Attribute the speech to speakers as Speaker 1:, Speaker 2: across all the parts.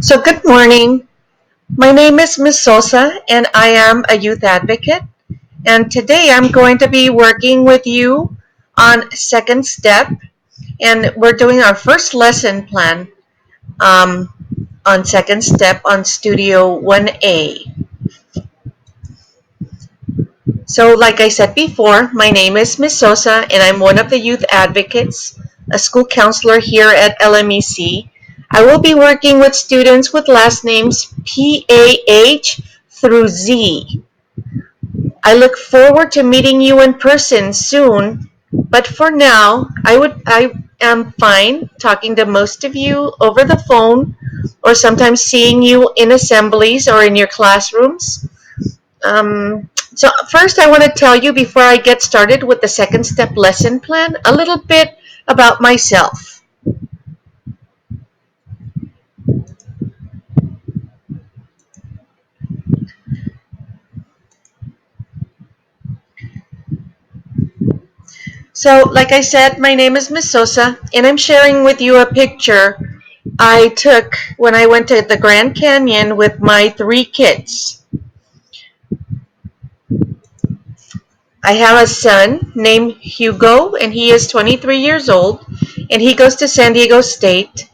Speaker 1: Good morning. My name is Ms. Sosa, and I am a youth advocate. And today I'm going to be working with you on Second Step, and we're doing our first lesson plan um, on Second Step on Studio 1A. So, like I said before, my name is Ms. Sosa, and I'm one of the youth advocates, a school counselor here at LMEC. I will be working with students with last names PAH through Z. I look forward to meeting you in person soon, but for now, I am fine talking to most of you over the phone or sometimes seeing you in assemblies or in your classrooms. So first, I want to tell you before I get started with the second step lesson plan a little bit about myself. So, like I said, my name is Miss Sosa, and I'm sharing with you a picture I took when I went to the Grand Canyon with my 3 kids. I have a son named Hugo, and he is 23 years old, and he goes to San Diego State.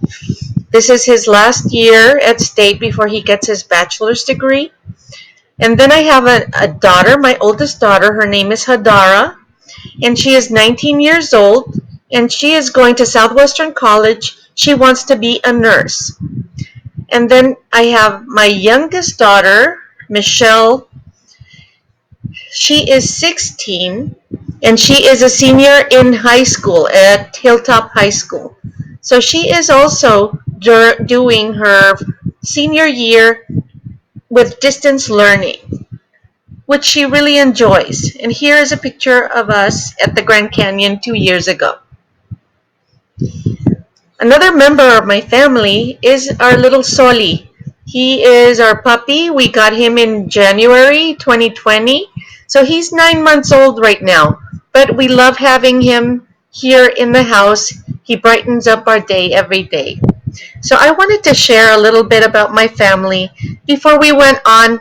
Speaker 1: This is his last year at State before he gets his bachelor's degree. And then I have a daughter, my oldest daughter. Her name is Hadara, and she is 19 years old, and she is going to Southwestern College. She wants to be a nurse. And then I have my youngest daughter, Michelle. She is 16, and she is a senior in high school at Hilltop High School. So she is also doing her senior year with distance learning, which she really enjoys. And here is a picture of us at the Grand Canyon 2 years ago. Another member of my family is our little Soli. He is our puppy. We got him in January 2020. So he's 9 months old right now. But we love having him here in the house. He brightens up our day every day. So I wanted to share a little bit about my family before we went on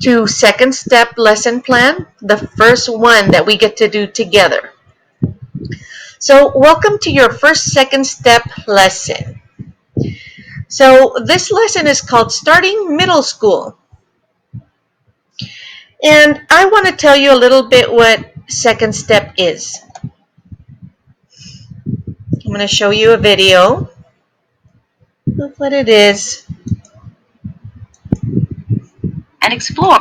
Speaker 1: to second step lesson plan, the first one that we get to do together. So welcome to your first second step lesson. So this lesson is called Starting Middle School. And I want to tell you a little bit what second step is. I'm going to show you a video of what it is.
Speaker 2: And explore.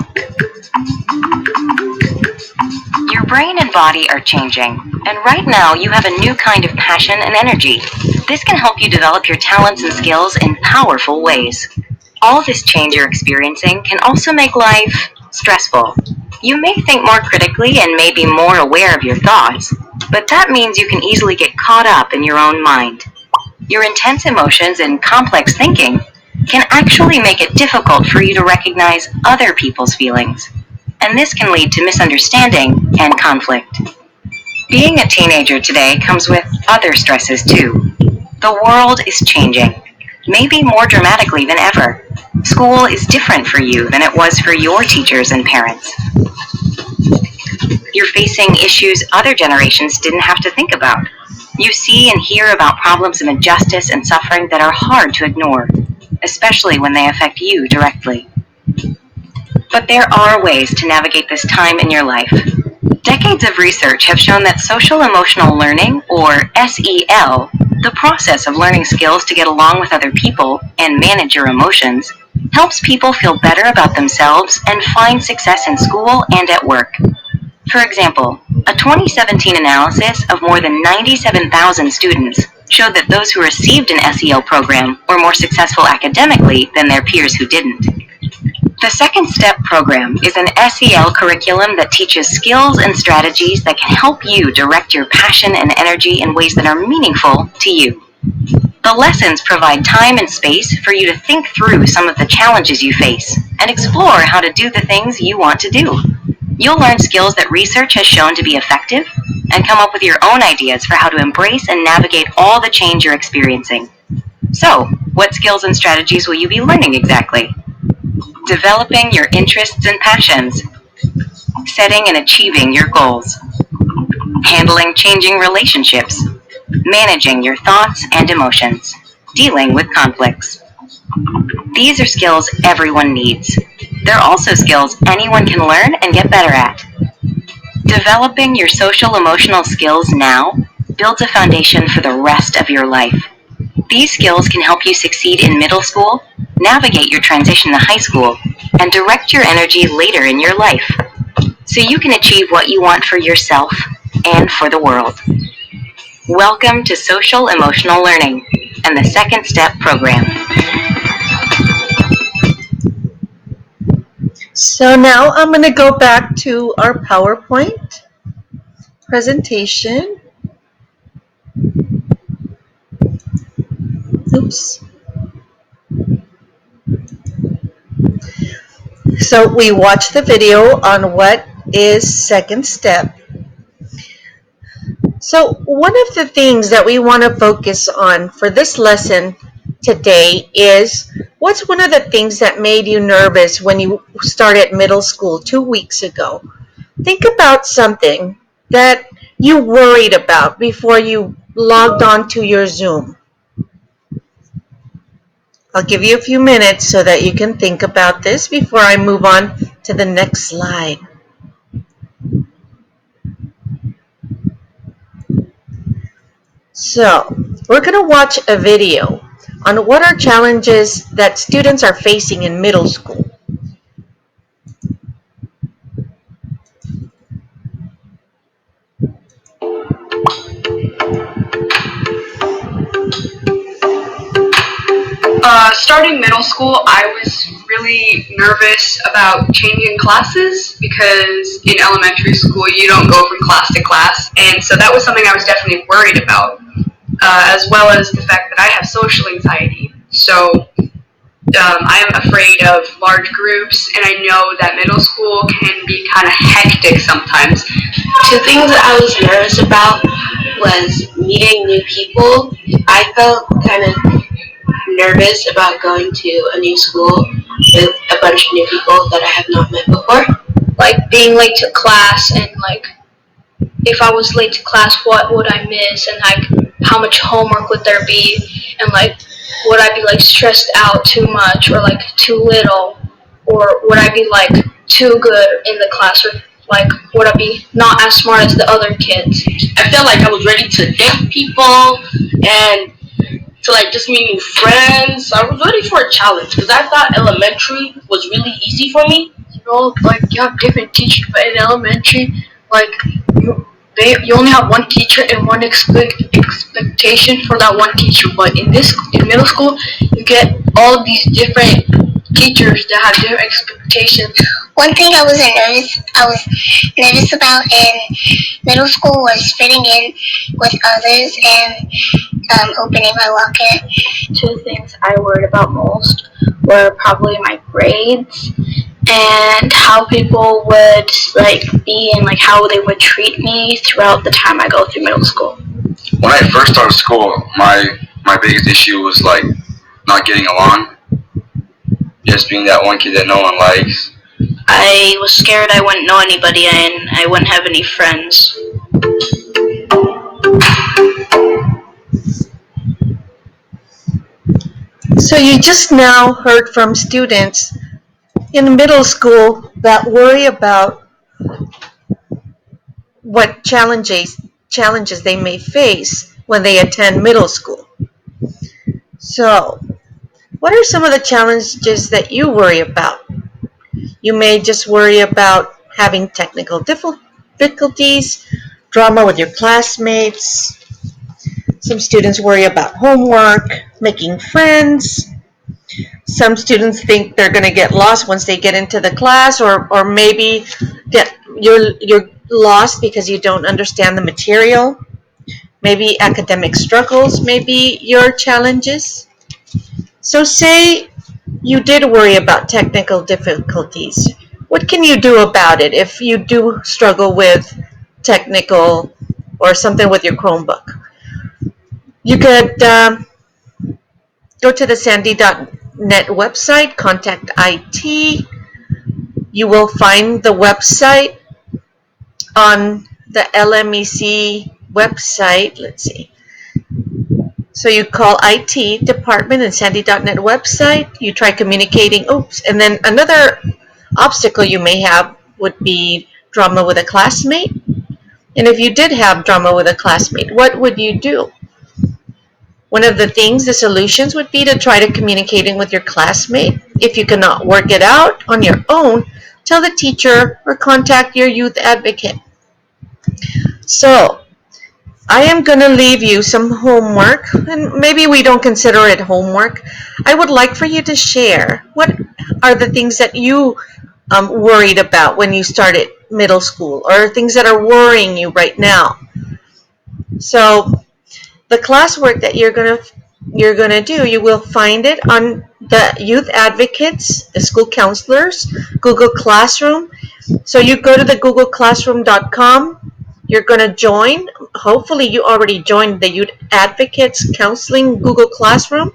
Speaker 2: Your brain and body are changing, and right now you have a new kind of passion and energy. This can help you develop your talents and skills in powerful ways. All this change you're experiencing can also make life stressful. You may think more critically and may be more aware of your thoughts, but that means you can easily get caught up in your own mind. Your intense emotions and complex thinking can actually make it difficult for you to recognize other people's feelings, and this can lead to misunderstanding and conflict. Being a teenager today comes with other stresses too. The world is changing, maybe more dramatically than ever. School is different for you than it was for your teachers and parents. You're facing issues other generations didn't have to think about. You see and hear about problems of injustice and suffering that are hard to ignore, especially when they affect you directly. But there are ways to navigate this time in your life. Decades of research have shown that social emotional learning, or SEL, the process of learning skills to get along with other people and manage your emotions, helps people feel better about themselves and find success in school and at work. For example, a 2017 analysis of more than 97,000 students showed that those who received an SEL program were more successful academically than their peers who didn't. The Second Step program is an SEL curriculum that teaches skills and strategies that can help you direct your passion and energy in ways that are meaningful to you. The lessons provide time and space for you to think through some of the challenges you face and explore how to do the things you want to do. You'll learn skills that research has shown to be effective and come up with your own ideas for how to embrace and navigate all the change you're experiencing. So, What skills and strategies will you be learning exactly? Developing your interests and passions. Setting and achieving your goals. Handling changing relationships. Managing your thoughts and emotions. Dealing with conflicts. These are skills everyone needs. They're also skills anyone can learn and get better at. Developing your social emotional skills now builds a foundation for the rest of your life. These skills can help you succeed in middle school, navigate your transition to high school, and direct your energy later in your life, so you can achieve what you want for yourself and for the world. Welcome to Social Emotional Learning and the Second Step program.
Speaker 1: So now I'm going to go back to our PowerPoint presentation. Oops. So we watched the video on what is second step. So one of the things that we want to focus on for this lesson today is, what's one of the things that made you nervous when you started middle school 2 weeks ago? Think about something that you worried about before you logged on to your Zoom. I'll give you a few minutes so that you can think about this before I move on to the next slide. So, we're going to watch a video on what are challenges that students are facing in middle school.
Speaker 3: Starting middle school, I was really nervous about changing classes because in elementary school you don't go from class to class, and so that was something I was definitely worried about, as well as the fact that I have social anxiety. So I am afraid of large groups, and I know that middle school can be kind of hectic sometimes.
Speaker 4: Two things that I was nervous about was meeting new people. I felt kind of nervous about going to a new school with a bunch of new people that I have not met before.
Speaker 5: Like being late to class, and like if I was late to class, what would I miss, and like how much homework would there be, and like would I be like stressed out too much or like too little, or would I be like too good in the class, or like would I be not as smart as the other kids?
Speaker 4: I felt like I was ready to date people and to like just meet new friends. I was ready for a challenge because I thought elementary was really easy for me.
Speaker 5: You know, like you have different teachers, but in elementary, like you only have one teacher and one expectation for that one teacher. But in middle school, you get all of these different teachers that have different expectations.
Speaker 6: One thing I was nervous about in middle school was fitting in with others and opening my locket.
Speaker 5: Two things I worried about most were probably my grades and how people would like be, and like how they would treat me throughout the time I go through middle school.
Speaker 7: When I first started school, my biggest issue was like not getting along, just being that one kid that no one likes.
Speaker 5: I was scared I wouldn't know anybody and I wouldn't have any friends.
Speaker 1: So you just now heard from students in middle school that worry about what challenges they may face when they attend middle school. So, what are some of the challenges that you worry about? You may just worry about having technical difficulties, drama with your classmates. Some students worry about homework, making friends. Some students think they're going to get lost once they get into the class, or maybe you're lost because you don't understand the material. Maybe academic struggles may be your challenges. So say you did worry about technical difficulties. What can you do about it if you do struggle with technical or something with your Chromebook? You could go to the sandy.net website, contact IT. You will find the website on the LMEC website. Let's see. So you call IT department and sandy.net website. You try communicating. Oops. And then another obstacle you may have would be drama with a classmate. And if you did have drama with a classmate, what would you do? One of the things, the solutions would be to try to communicating with your classmate. If you cannot work it out on your own, tell the teacher or contact your youth advocate. So, I am going to leave you some homework, and maybe we don't consider it homework. I would like for you to share what are the things that you worried about when you started middle school, or things that are worrying you right now. So, the classwork that you're gonna do, you will find it on the youth advocates, the school counselors, Google Classroom. So you go to the googleclassroom.com. You're gonna join. Hopefully, you already joined the youth advocates counseling Google Classroom.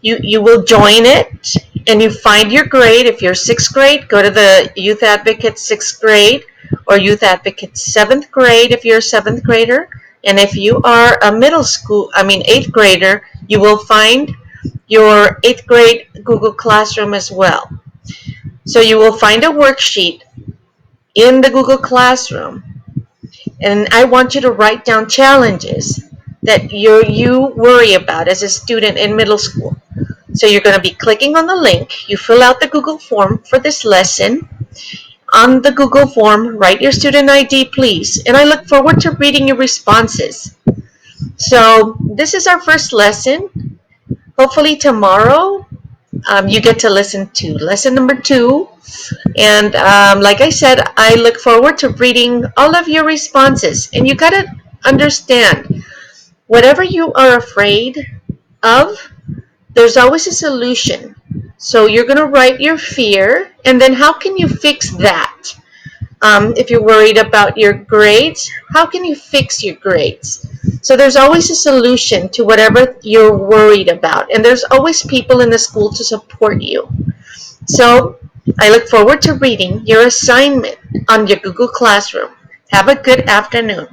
Speaker 1: You will join it, and you find your grade. If you're sixth grade, go to the youth advocates sixth grade, or youth advocates seventh grade if you're a seventh grader. And if you are a eighth grader, you will find your eighth grade Google Classroom as well. So you will find a worksheet in the Google Classroom, and I want you to write down challenges that you worry about as a student in middle school. So you're going to be clicking on the link. You fill out the Google form for this lesson. On the Google form, write your student ID, please. And I look forward to reading your responses. So this is our first lesson. Hopefully tomorrow you get to listen to lesson number 2. And like I said, I look forward to reading all of your responses. And you got to understand, whatever you are afraid of, there's always a solution. So you're going to write your fear, and then how can you fix that? If you're worried about your grades, how can you fix your grades? So there's always a solution to whatever you're worried about, and there's always people in the school to support you. So I look forward to reading your assignment on your Google Classroom. Have a good afternoon.